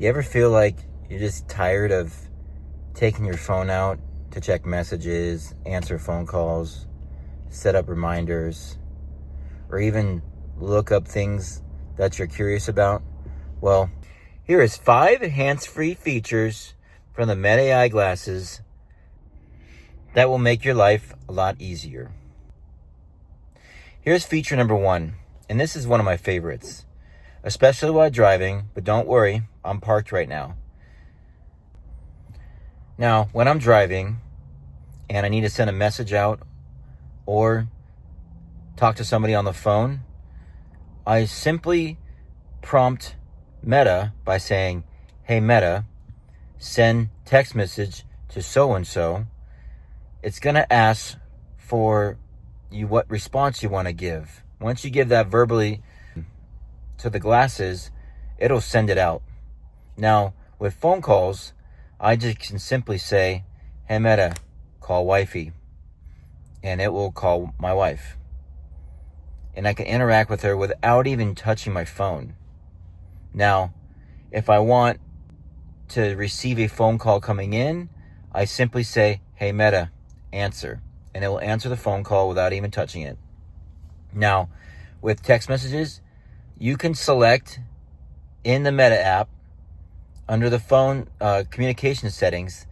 You ever feel like you're just tired of taking your phone out to check messages, answer phone calls, set up reminders, or even look up things that you're curious about? Well, here is 5 hands-free features from the Meta AI glasses that will make your life a lot easier. Here's feature number 1, and this is one of my favorites, especially while driving, but don't worry, I'm parked right now. Now, when I'm driving and I need to send a message out or talk to somebody on the phone, I simply prompt Meta by saying, "Hey Meta, send text message to so-and-so." It's going to ask for you what response you want to give. Once you give that verbally to the glasses, it'll send it out. Now, with phone calls, I just can simply say, "Hey Meta, call wifey," and it will call my wife. And I can interact with her without even touching my phone. Now, if I want to receive a phone call coming in, I simply say, "Hey Meta, answer," and it will answer the phone call without even touching it. Now, with text messages, you can select in the Meta app under the phone communication settings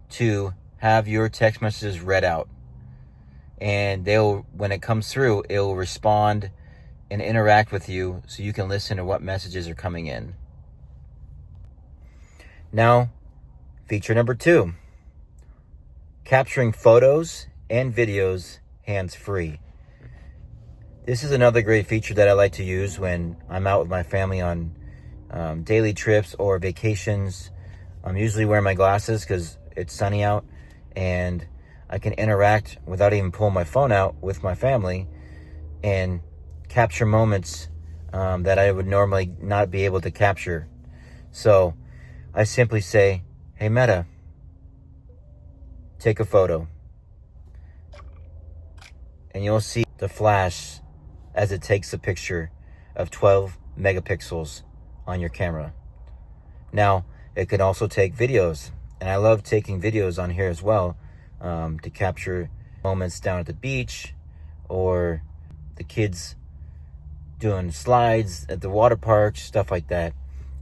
to have your text messages read out. And when it comes through, it will respond and interact with you so you can listen to what messages are coming in. Now, feature number 2, capturing photos and videos hands-free. This is another great feature that I like to use when I'm out with my family on daily trips or vacations. I'm usually wearing my glasses because it's sunny out, and I can interact without even pulling my phone out with my family and capture moments that I would normally not be able to capture. So I simply say, "Hey Meta, take a photo." And you'll see the flash as it takes a picture of 12 megapixels on your camera. Now, it can also take videos, and I love taking videos on here as well to capture moments down at the beach or the kids doing slides at the water park, stuff like that.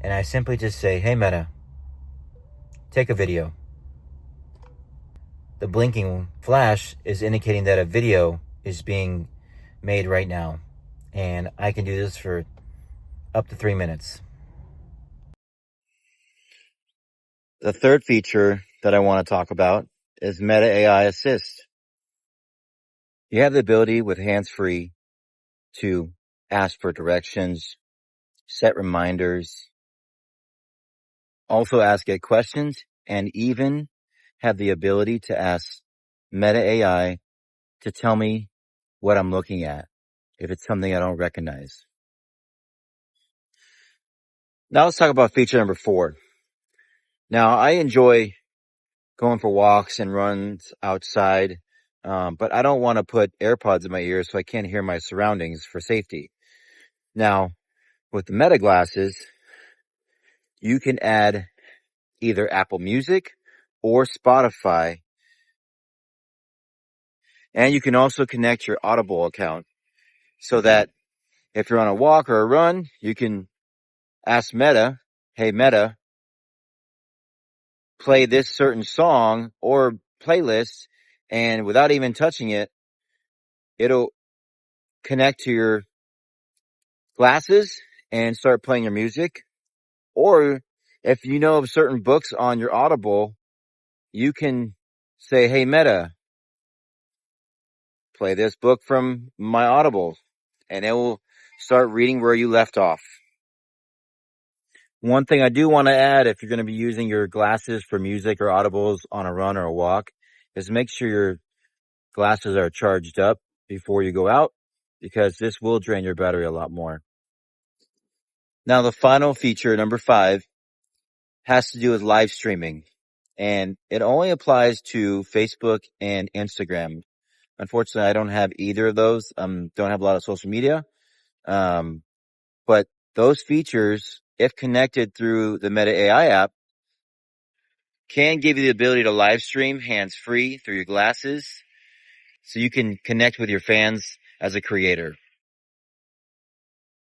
And I simply just say, "Hey Meta, take a video." The blinking flash is indicating that a video is being made right now, and I can do this for up to 3 minutes. The third feature that I want to talk about is Meta AI Assist. You have the ability with hands-free to ask for directions, set reminders, also ask it questions, and even have the ability to ask Meta AI to tell me what I'm looking at if it's something I don't recognize. Now let's talk about feature number 4. Now, I enjoy going for walks and runs outside, but I don't want to put AirPods in my ears so I can't hear my surroundings for safety. Now, with the Meta glasses, you can add either Apple Music or Spotify, and you can also connect your Audible account so that if you're on a walk or a run, you can ask Meta, "Hey Meta, play this certain song or playlist," and without even touching it, it'll connect to your glasses and start playing your music. Or if you know of certain books on your Audible, you can say, "Hey Meta, play this book from my Audible," and it will start reading where you left off. One thing I do want to add, if you're going to be using your glasses for music or audibles on a run or a walk, is make sure your glasses are charged up before you go out, because this will drain your battery a lot more. Now, the final feature, number 5, has to do with live streaming, and it only applies to Facebook and Instagram. Unfortunately, I don't have either of those. Don't have a lot of social media. But those features if connected through the Meta AI app, can give you the ability to live stream hands-free through your glasses so you can connect with your fans as a creator.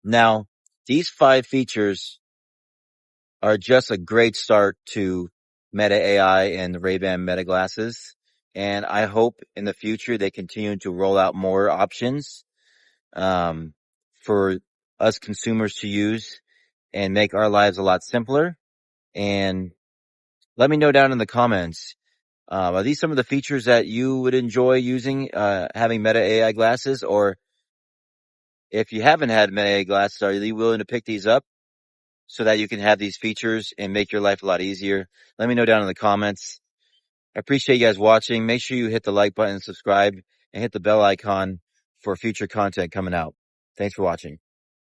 Now, these 5 features are just a great start to Meta AI and the Ray-Ban Meta glasses. And I hope in the future they continue to roll out more options for us consumers to use and make our lives a lot simpler. And let me know down in the comments, are these some of the features that you would enjoy using, having Meta AI glasses? Or if you haven't had Meta AI glasses, are you willing to pick these up so that you can have these features and make your life a lot easier? Let me know down in the comments. I appreciate you guys watching. Make sure you hit the like button, subscribe, and hit the bell icon for future content coming out. Thanks for watching.